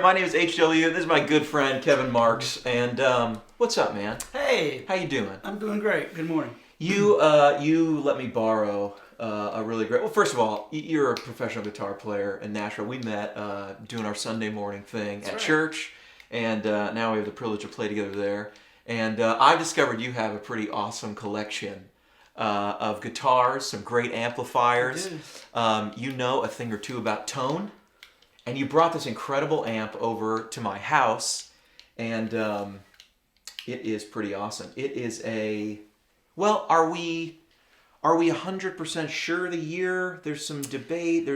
My name is HW. This is my good friend Kevin Marks. And what's up, man? Hey. How you doing? I'm doing great. Good morning. You let me borrow a really great... Well, first of all, you're a professional guitar player in Nashville. We met doing our Sunday morning thing at church, and now we have the privilege to play together there. And I've discovered you have a pretty awesome collection of guitars, some great amplifiers. You know a thing or two about tone. And you brought this incredible amp over to my house, and it is pretty awesome. It is a... Well, are we 100% sure the year? There's some debate.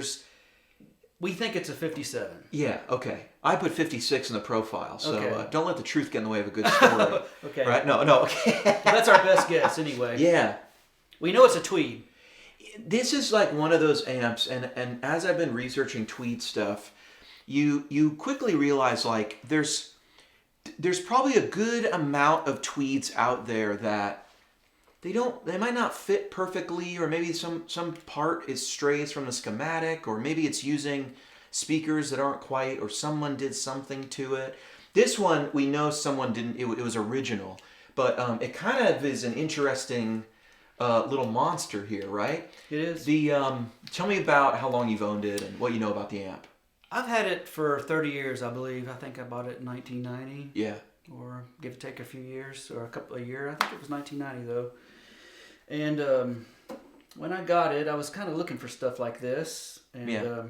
We think it's a 57. Yeah, okay. I put 56 in the profile, so Okay. Don't let the truth get in the way of a good story. Okay. Right? No, okay. Well, that's our best guess anyway. Yeah. We know it's a Tweed. This is like one of those amps, and as I've been researching Tweed stuff, you quickly realize like there's probably a good amount of Tweeds out there that they might not fit perfectly, or maybe some part is strays from the schematic, or maybe it's using speakers that aren't quite, or someone did something to it. This one, we know someone didn't, it was original, but it kind of is an interesting little monster here, right? It is. Tell me about how long you've owned it and what you know about the amp. I've had it for 30 years, I believe. I think I bought it in 1990. Yeah. Or give or take a few years, or a couple of years. I think it was 1990 though. And when I got it, I was kind of looking for stuff like this. And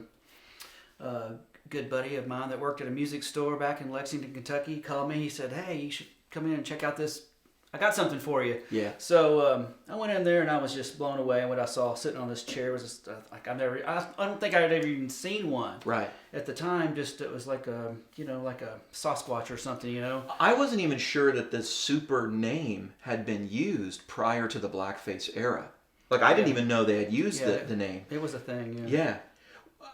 a good buddy of mine that worked at a music store back in Lexington, Kentucky, called me. He said, "Hey, you should come in and check out this. I got something for you." Yeah. So I went in there and I was just blown away. And what I saw sitting on this chair was just like I don't think I had ever even seen one. Right. At the time, just it was like a like a Sasquatch or something, you know. I wasn't even sure that the super name had been used prior to the blackface era. Like I didn't even know they had used the name. It was a thing. Yeah.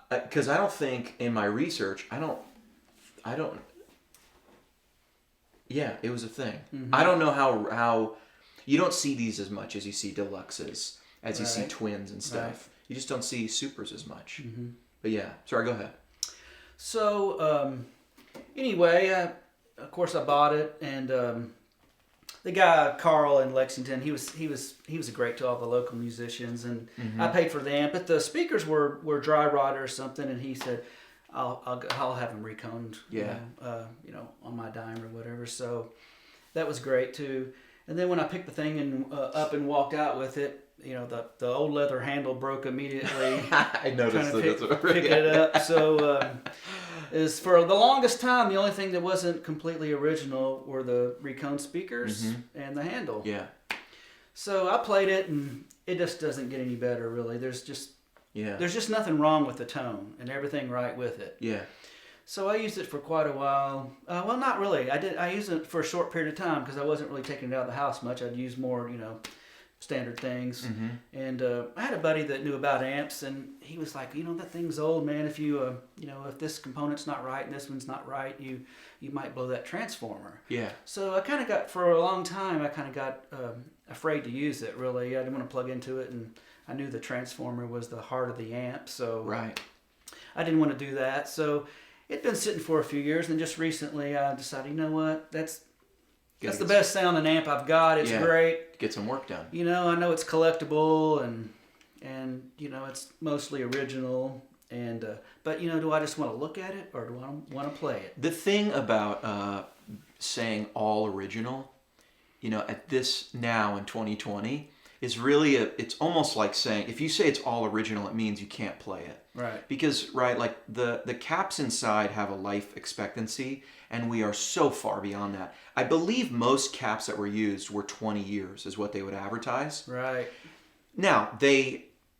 Yeah. Because I don't think in my research I don't. Yeah, it was a thing. Mm-hmm. I don't know how you don't see these as much as you see deluxes, as you see twins and stuff. Right. You just don't see supers as much. Mm-hmm. But yeah, sorry, go ahead. So anyway, of course I bought it, and the guy Carl in Lexington, he was a great to all the local musicians, and I paid for the amp, but the speakers were dry rotted or something, and he said, I'll have them reconed, on my dime or whatever. So that was great too. And then when I picked the thing and up and walked out with it, the old leather handle broke immediately. I noticed that. Pick it up. So is for the longest time the only thing that wasn't completely original were the reconed speakers and the handle. Yeah. So I played it and it just doesn't get any better really. There's just nothing wrong with the tone and everything right with it. Yeah. So I used it for quite a while. Well, not really. I used it for a short period of time because I wasn't really taking it out of the house much. I'd use more, standard things. Mm-hmm. And I had a buddy that knew about amps, and he was like, that thing's old, man. If you, if this component's not right and this one's not right, you might blow that transformer. Yeah. So I kind of got, for a long time, I kind of got afraid to use it, really. I didn't want to plug into it, and I knew the transformer was the heart of the amp, so right. I didn't want to do that. So it'd been sitting for a few years, and just recently I decided, you know what, that's the best sounding amp I've got. It's great. Get some work done. I know it's collectible, and it's mostly original, and but do I just want to look at it, or do I want to play it? The thing about saying all original, at this now in 2020, is really it's almost like saying, if you say it's all original, it means you can't play it. Right. Because, like the caps inside have a life expectancy, and we are so far beyond that. I believe most caps that were used were 20 years is what they would advertise. Right. Now,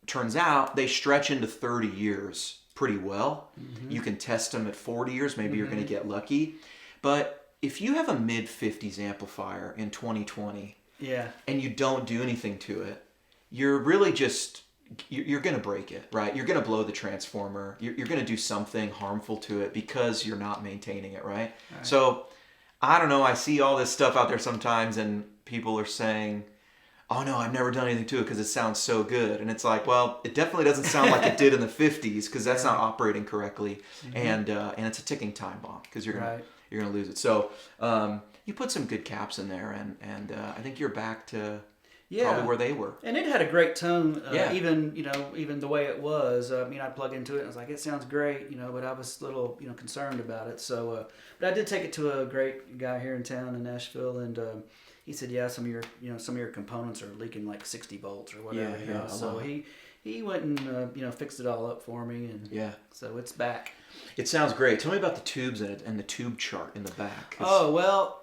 turns out they stretch into 30 years pretty well. Mm-hmm. You can test them at 40 years. Maybe you're going to get lucky. But if you have a mid-50s amplifier in 2020... Yeah. And you don't do anything to it, you're really just, you're going to break it, right? You're going to blow the transformer. You're going to do something harmful to it because you're not maintaining it, right? So, I don't know. I see all this stuff out there sometimes, and people are saying, oh no, I've never done anything to it because it sounds so good. And it's like, well, it definitely doesn't sound like it did in the 50s because that's not operating correctly. And it's a ticking time bomb because you're gonna lose it. So you put some good caps in there, and I think you're back to probably where they were. And it had a great tone, even the way it was. I plug into it and I was like, it sounds great, but I was a little, concerned about it. So, but I did take it to a great guy here in town in Nashville, and he said, yeah, some of your components are leaking like 60 volts or whatever. So he went and fixed it all up for me, and so it's back. It sounds great. Tell me about the tubes in it and the tube chart in the back. Oh well,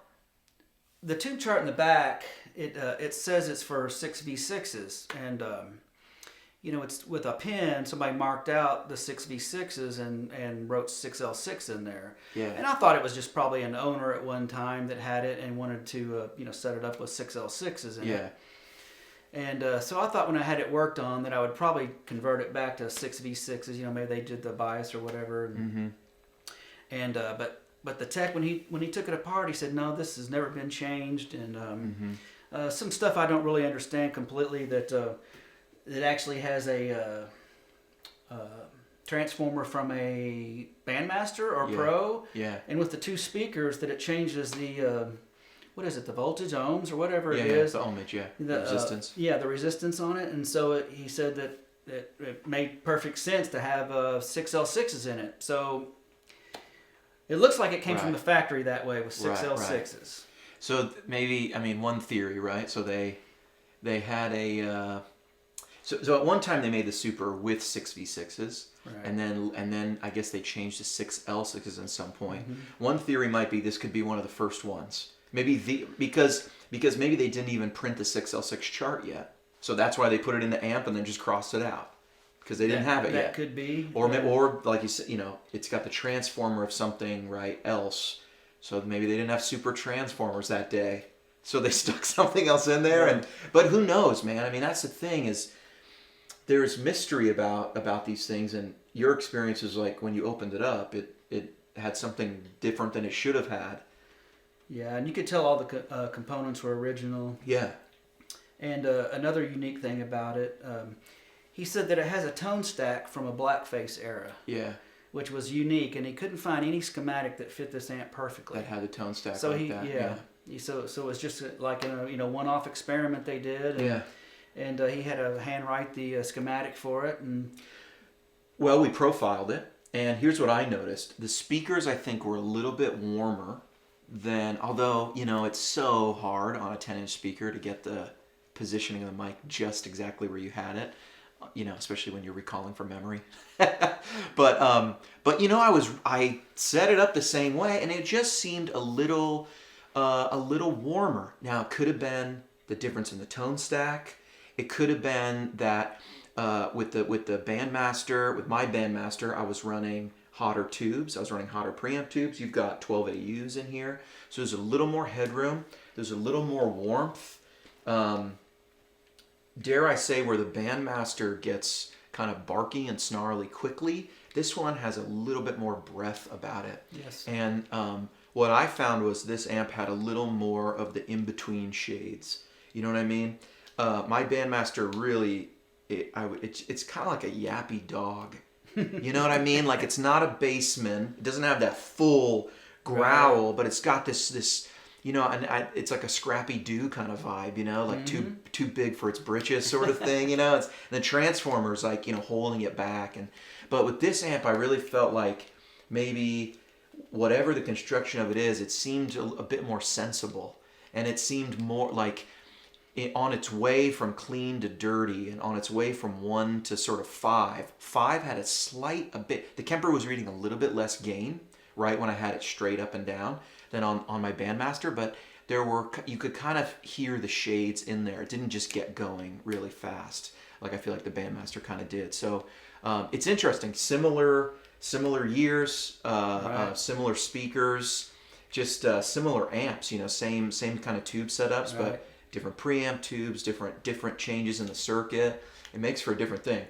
the tube chart in the back, it says it's for 6V6s, and it's with a pen. Somebody marked out the 6V6s and wrote 6L6 in there. Yeah. And I thought it was just probably an owner at one time that had it and wanted to set it up with 6L6s in it. And so I thought when I had it worked on that I would probably convert it back to 6V6s. Maybe they did the bias or whatever. And but the tech, when he took it apart, he said, no, this has never been changed, and some stuff I don't really understand completely, that it actually has a transformer from a Bandmaster or Pro, and with the two speakers that it changes the what is it, the voltage, ohms, or whatever it is. The ohmage, the resistance. The resistance on it, and so he said that it made perfect sense to have 6L6s in it. So it looks like it came from the factory that way with 6L6s. So maybe, one theory, right? So they had a so at one time they made the Super with 6V6s, and then I guess they changed to 6L6s at some point. One theory might be this could be one of the first ones. Maybe because maybe they didn't even print the 6L6 chart yet, so that's why they put it in the amp and then just crossed it out. Because they didn't have it yet. That could be. Or like you said, it's got the transformer of something else. So maybe they didn't have super transformers that day. So they stuck something else in there. But who knows, man? That's the thing, is there's mystery about these things. And your experience is like when you opened it up, it had something different than it should have had. Yeah, and you could tell all the components were original. Yeah. And another unique thing about it, he said that it has a tone stack from a blackface era. Yeah. Which was unique, and he couldn't find any schematic that fit this amp perfectly. That had a tone stack so like that. So it was just like a one-off experiment they did. And, and he had to handwrite the schematic for it. And well, we profiled it, and here's what I noticed: the speakers, I think, were a little bit warmer than. Although it's so hard on a 10-inch speaker to get the positioning of the mic just exactly where you had it. Especially when you're recalling from memory. but I set it up the same way, and it just seemed a little warmer. Now, it could have been the difference in the tone stack. It could have been that with the Bandmaster, with my Bandmaster, I was running hotter tubes. I was running hotter preamp tubes. You've got 12 AUs in here, so there's a little more headroom. There's a little more warmth. Dare I say, where the Bandmaster gets kind of barky and snarly quickly, this one has a little bit more breath about it. Yes. And what I found was this amp had a little more of the in-between shades. You know what I mean? My Bandmaster really, it's kind of like a yappy dog. You know what I mean? Like, it's not a bassman. It doesn't have that full growl, but it's got this and it's like a Scrappy Doo kind of vibe, like too big for its britches sort of thing, It's, and the transformer's like, holding it back. But with this amp, I really felt like maybe whatever the construction of it is, it seemed a bit more sensible, and it seemed more like on its way from clean to dirty, and on its way from 1 to sort of 5. 5 had a bit. The Kemper was reading a little bit less gain, right, when I had it straight up and down than on my Bandmaster, but you could kind of hear the shades in there. It didn't just get going really fast like I feel like the Bandmaster kind of did. So it's interesting. Similar years, similar speakers, just similar amps. Same kind of tube setups, but different preamp tubes, different changes in the circuit. It makes for a different thing.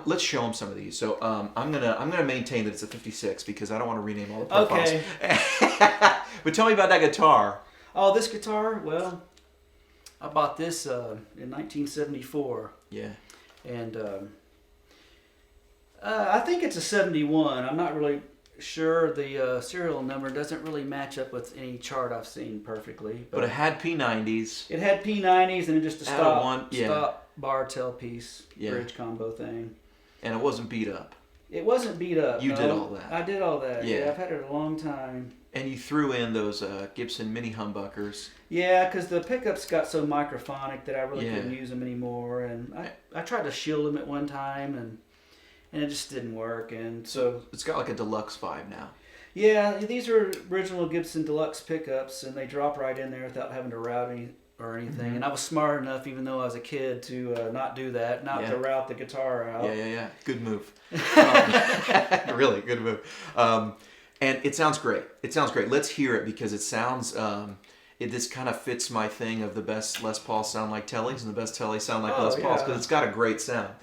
Let's show them some of these. So I'm gonna maintain that it's a 56 because I don't want to rename all the profiles. Okay. But tell me about that guitar. Oh, this guitar. Well, I bought this in 1974, Yeah. and I think it's a 71. I'm not really sure. The serial number doesn't really match up with any chart I've seen perfectly. But it had P90s. It had P90s and just a Out of one, stop bar tailpiece Yeah. bridge combo thing. And it wasn't beat up. It wasn't beat up. You no. did all that. I did all that. Yeah. Yeah, I've had it a long time. And you threw in those Gibson mini humbuckers. Yeah, because the pickups got so microphonic that I really Yeah. couldn't use them anymore. And I tried to shield them at one time, and it just didn't work. And so It's got like a deluxe vibe now. yeah, these are original Gibson Deluxe pickups, and they drop right in there without having to route anything. Mm-hmm. And I was smart enough, even though I was a kid, to not do that, not to route the guitar out. Yeah. Good move. Really, good move. And it sounds great. Let's hear it because it sounds, this kind of fits my thing of the best Les Pauls sound like Tellys and the best Tellys sound like Les Pauls because it's got a great sound.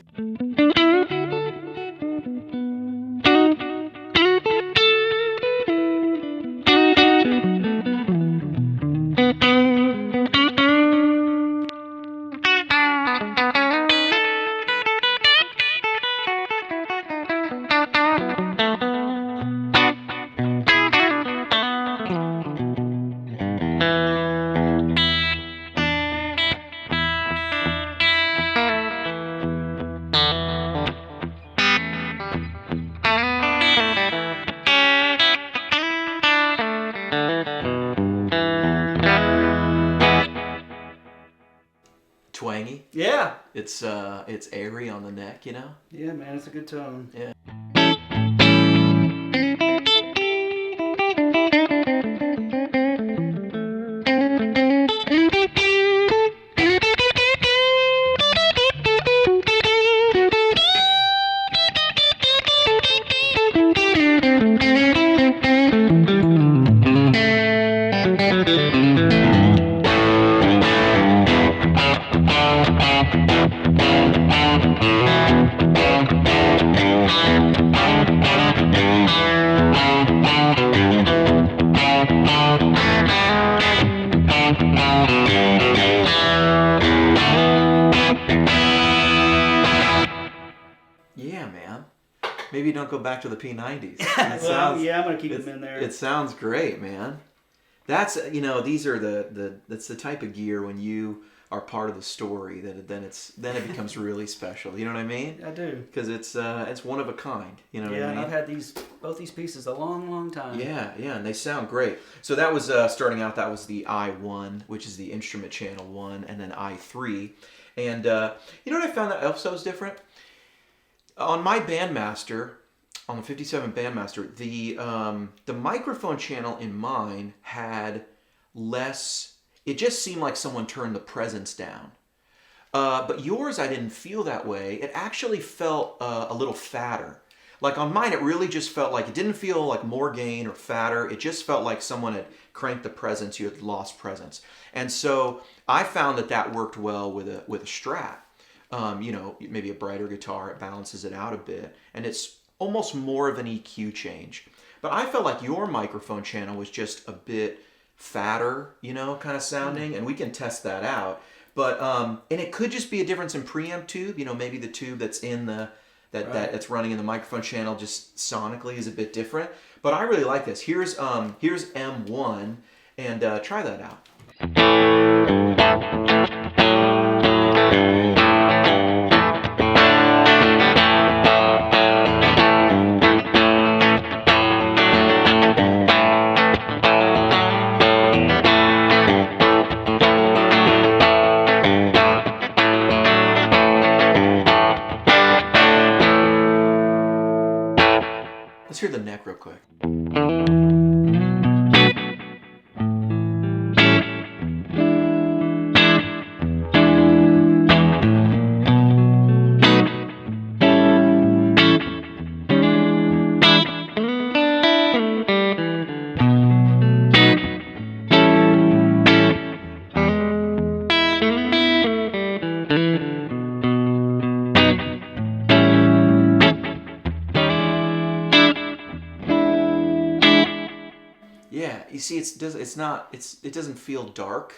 Twangy. Yeah. It's airy on the neck, you know? Yeah, man, it's a good tone. Yeah. Yeah, man. Maybe don't go back to the P90s. Yeah, I'm gonna keep them in there. It sounds great, man. That's these are that's the type of gear when you are part of the story that then it becomes really special. You know what I mean? I do. Because it's one of a kind. You know what I mean? Yeah, and I've had both these pieces a long time. Yeah, and they sound great. So that was starting out. That was the I1, which is the instrument channel 1, and then I3. And you know what I found that also is different? On my Bandmaster, on the 57 Bandmaster, the microphone channel in mine had less. It just seemed like someone turned the presence down. But yours, I didn't feel that way. It actually felt a little fatter. Like on mine, it really just felt like, it didn't feel like more gain or fatter. It just felt like someone had cranked the presence, you had lost presence. And so I found that worked well with a Strat. Maybe a brighter guitar, it balances it out a bit. And it's almost more of an EQ change. But I felt like your microphone channel was just a bit fatter, kind of sounding. And we can test that out. But, and it could just be a difference in preamp tube. Maybe the tube that's in that's running in the microphone channel just sonically is a bit different. But I really like this. Here's M1, and try that out. Let's hear the neck real quick. Yeah, you see, it doesn't feel dark.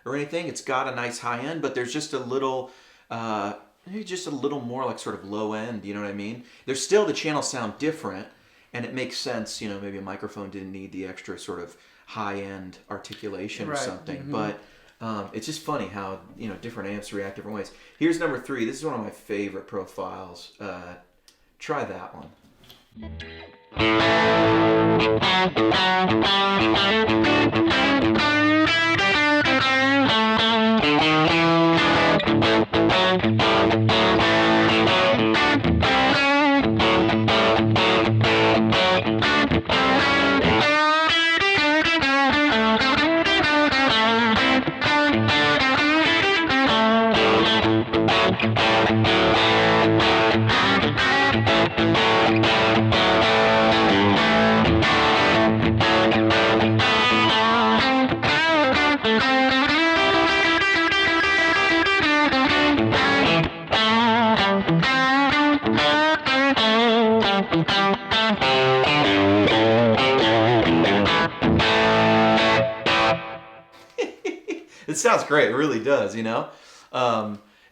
or anything. It's got a nice high end, but there's just a little, maybe just a little more like sort of low end. You know what I mean? There's still the channels sound different, and it makes sense. You know, maybe a microphone didn't need the extra sort of high end articulation or something, but. It's just funny how, you know, different amps react different ways. Here's number 3. This is one of my favorite profiles. Try that one. It sounds great. It really does, you know?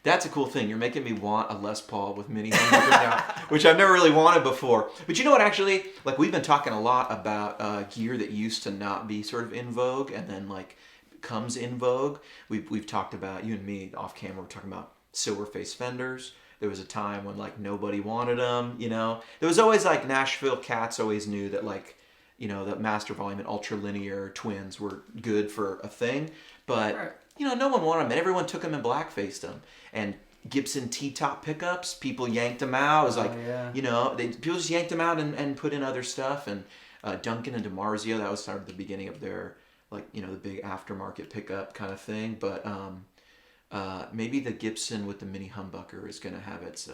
That's a cool thing. You're making me want a Les Paul with mini humbucker now, which I've never really wanted before. But you know what, actually? Like, we've been talking a lot about gear that used to not be sort of in vogue and then, like, comes in vogue. We've talked about, you and me off camera, we're talking about silver face Fenders. There was a time when, like, nobody wanted them, you know? There was always, like, Nashville cats always knew that, like, you know, the master volume and ultra linear twins were good for a thing. But, you know, no one wanted them. And everyone took them and blackfaced them. And Gibson T-top pickups, people yanked them out. It was like, you know, people just yanked them out and put in other stuff. And Duncan and DiMarzio, that was sort of the beginning of their, like, you know, the big aftermarket pickup kind of thing. But maybe the Gibson with the mini humbucker is going to have its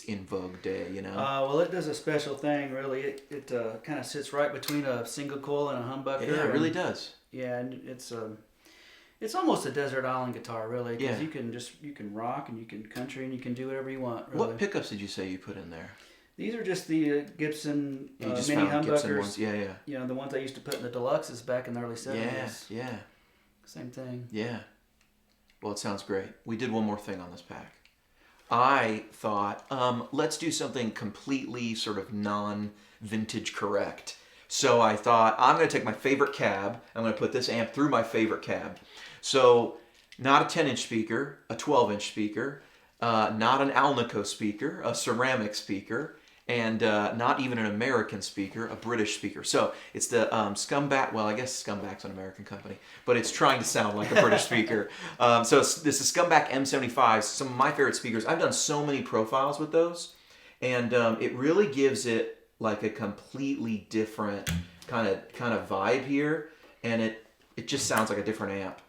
in vogue day, you know. Well, it does a special thing, really. It kind of sits right between a single coil and a humbucker. Yeah, it really does. Yeah, and it's almost a desert island guitar, really. Because you can rock and you can country and you can do whatever you want. Really. What pickups did you say you put in there? These are just the Gibson mini humbuckers. Gibson ones. Yeah. You know, the ones I used to put in the deluxes back in the early 70s. Yeah. Same thing. Yeah. Well, it sounds great. We did one more thing on this pack. I thought, let's do something completely sort of non-vintage correct. So I thought, I'm going to take my favorite cab. I'm going to put this amp through my favorite cab. So not a 10-inch speaker, a 12-inch speaker, not an Alnico speaker, a ceramic speaker, and not even an American speaker, a British speaker. So it's the Scumbag, well, I guess Scumbag's an American company, but it's trying to sound like a British speaker. So this is Scumbag M75, some of my favorite speakers. I've done so many profiles with those, and it really gives it like a completely different kind of vibe here, and it just sounds like a different amp.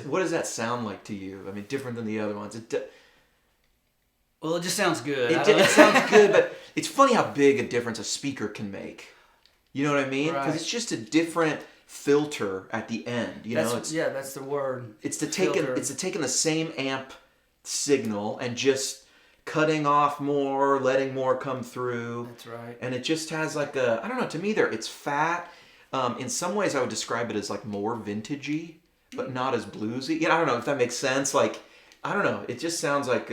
What does that sound like to you? I mean, different than the other ones. Well, it just sounds good. It sounds good, but it's funny how big a difference a speaker can make. You know what I mean? Because it's just a different filter at the end. You know, that's the word. It's taking the same amp signal and just cutting off more, letting more come through. That's right. And it just has like I don't know. To me, it's fat. In some ways, I would describe it as like more vintagey, but not as bluesy. I don't know if that makes sense. Like, I don't know. It just sounds like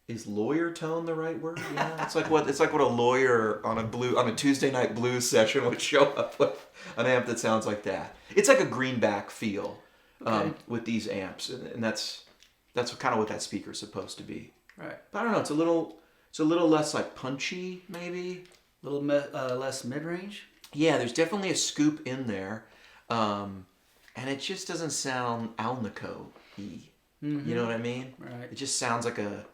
is lawyer tone the right word? Yeah. It's like what a lawyer on a Tuesday night blues session would show up with an amp that sounds like that. It's like a greenback feel with these amps, and that's kind of what that speaker's supposed to be. Right. But I don't know. It's a little less like punchy, maybe. A little less mid range. Yeah, there's definitely a scoop in there. And it just doesn't sound Alnico-y. You know what I mean? Right. It just sounds like a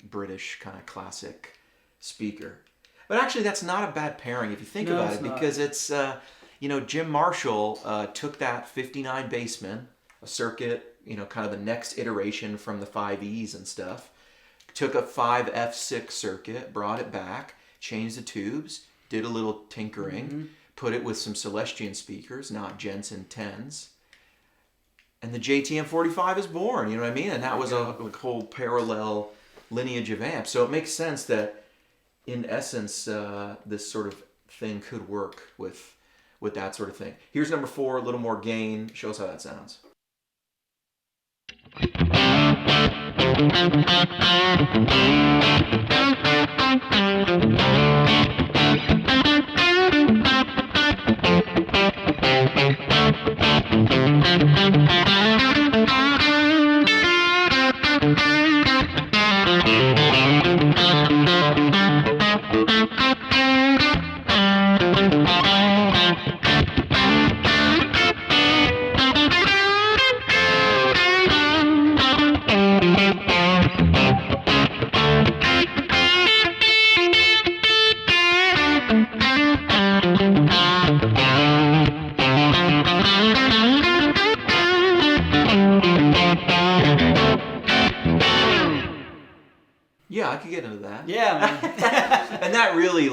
British kind of classic speaker. But actually, that's not a bad pairing if you think about it, because it's Jim Marshall took that 59 Bassman, a circuit, kind of the next iteration from the 5Es and stuff, took a 5F6 circuit, brought it back, changed the tubes, did a little tinkering, put it with some Celestian speakers, not Jensen 10s. And the JTM 45 is born, you know what I mean? And that was a whole parallel lineage of amps. So it makes sense that, in essence, this sort of thing could work with that sort of thing. Here's number 4, a little more gain. Show us how that sounds. Yeah, I could get into that. Yeah, man. And that really,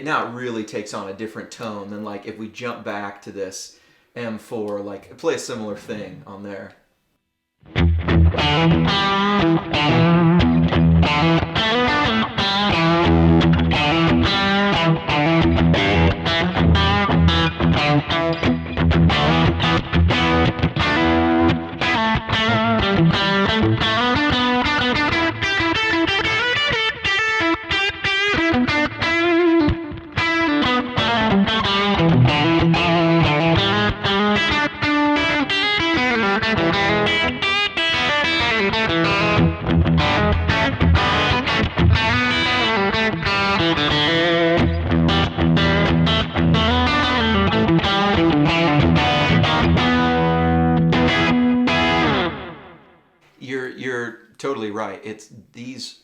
now it really takes on a different tone than, if we jump back to this M4, play a similar thing on there. You're totally right. It's these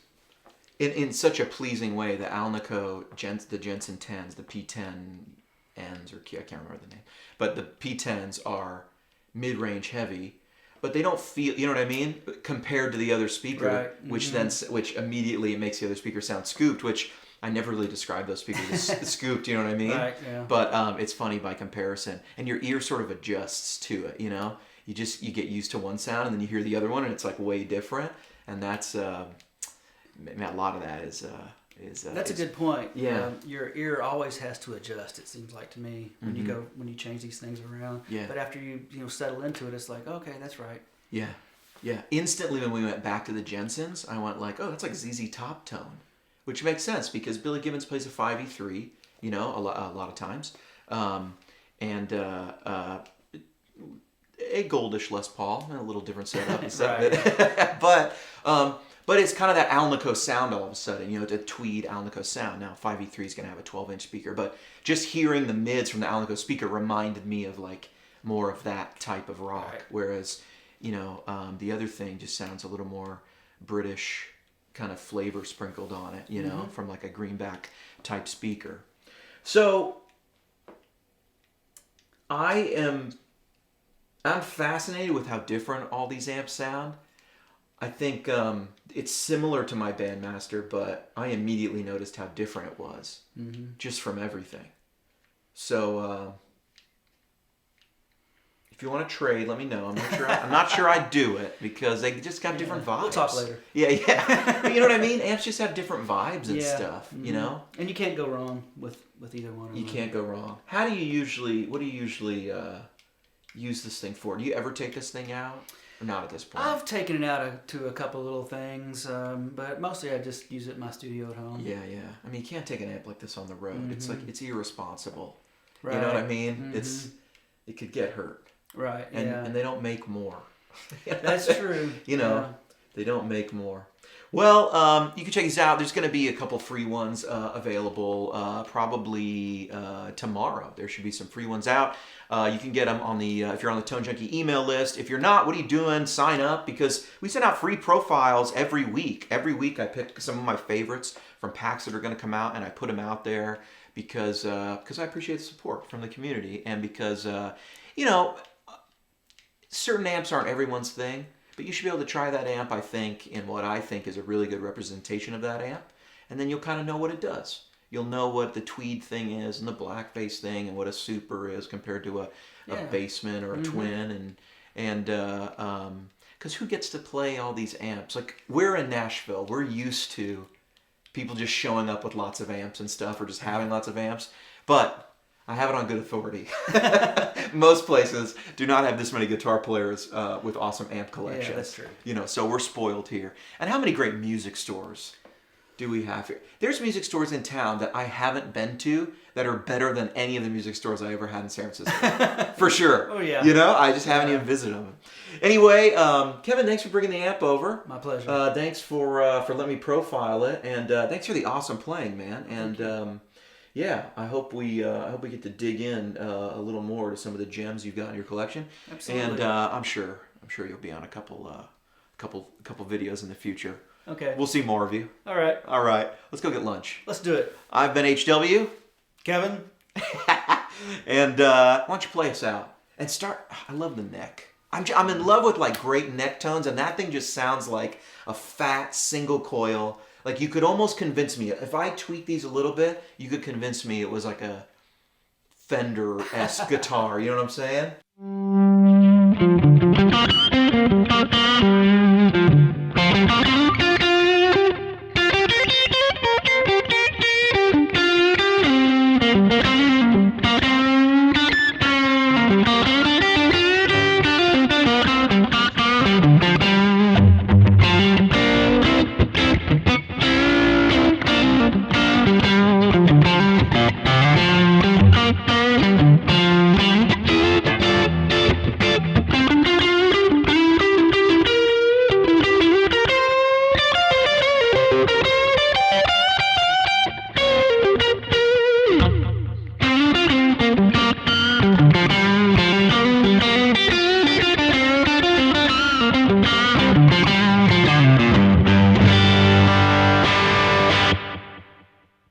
in such a pleasing way. The Alnico, the Jensen 10s, the P10Ns, or I can't remember the name, but the P10s are mid-range heavy, but they don't feel, you know what I mean, compared to the other speaker, right. which immediately makes the other speaker sound scooped, which I never really described those speakers as scooped, you know what I mean? Right, yeah. But it's funny by comparison, and your ear sort of adjusts to it, You get used to one sound, and then you hear the other one, and it's way different. And that's a lot of that is. That's a good point. Yeah, your ear always has to adjust. It seems like to me when you change these things around. Yeah. But after you settle into it, it's like, okay, that's right. Yeah, yeah. Instantly, when we went back to the Jensens, I went oh, that's like ZZ Top tone, which makes sense because Billy Gibbons plays a 5E3, a lot of times, and a goldish Les Paul, a little different setup and stuff. Right. But it's kind of that Alnico sound all of a sudden, the Tweed Alnico sound. Now 5E3 is going to have a 12-inch speaker, but just hearing the mids from the Alnico speaker reminded me of more of that type of rock. Right. Whereas, the other thing just sounds a little more British kind of flavor sprinkled on it, from a greenback type speaker. So I'm fascinated with how different all these amps sound. I think it's similar to my Bandmaster, but I immediately noticed how different it was, just from everything. So if you want to trade, let me know. I'm not sure I'd do it because they just got different vibes. We'll talk later. Yeah. But you know what I mean? Amps just have different vibes and stuff, And you can't go wrong with either one. You can't go wrong. What do you usually use this thing for? Do you ever take this thing out? Or not at this point? I've taken it out to a couple little things, but mostly I just use it in my studio at home. Yeah. I mean, you can't take an amp like this on the road. It's it's irresponsible. Right. You know what I mean? It could get hurt. Right. And they don't make more. That's true. They don't make more. Well, you can check these out. There's going to be a couple free ones available probably tomorrow. There should be some free ones out. You can get them on the if you're on the Tone Junkie email list. If you're not, what are you doing? Sign up, because we send out free profiles every week. Every week I pick some of my favorites from packs that are going to come out, and I put them out there because I appreciate the support from the community, and because certain amps aren't everyone's thing. But you should be able to try that amp, I think, in what I think is a really good representation of that amp. And then you'll kind of know what it does. You'll know what the Tweed thing is and the blackface thing and what a super is compared to a basement or a twin. And because who gets to play all these amps? Like, we're in Nashville. We're used to people just showing up with lots of amps and stuff, or just having lots of amps. But I have it on good authority. Most places do not have this many guitar players with awesome amp collections. Yeah, that's true. So we're spoiled here. And how many great music stores do we have here? There's music stores in town that I haven't been to that are better than any of the music stores I ever had in San Francisco. For sure. Oh, yeah. I just haven't even visited them. Anyway, Kevin, thanks for bringing the amp over. My pleasure. Thanks for letting me profile it. And thanks for the awesome playing, man. And yeah, I hope we get to dig in a little more to some of the gems you've got in your collection. Absolutely. And I'm sure you'll be on a couple videos in the future. Okay. We'll see more of you. All right. All right. Let's go get lunch. Let's do it. I've been HW. Kevin. And why don't you play us out and start? I love the neck. I'm in love with like great neck tones, and that thing just sounds like a fat single coil. Like, you could almost convince me, if I tweak these a little bit, you could convince me it was like a Fender-esque guitar. You know what I'm saying?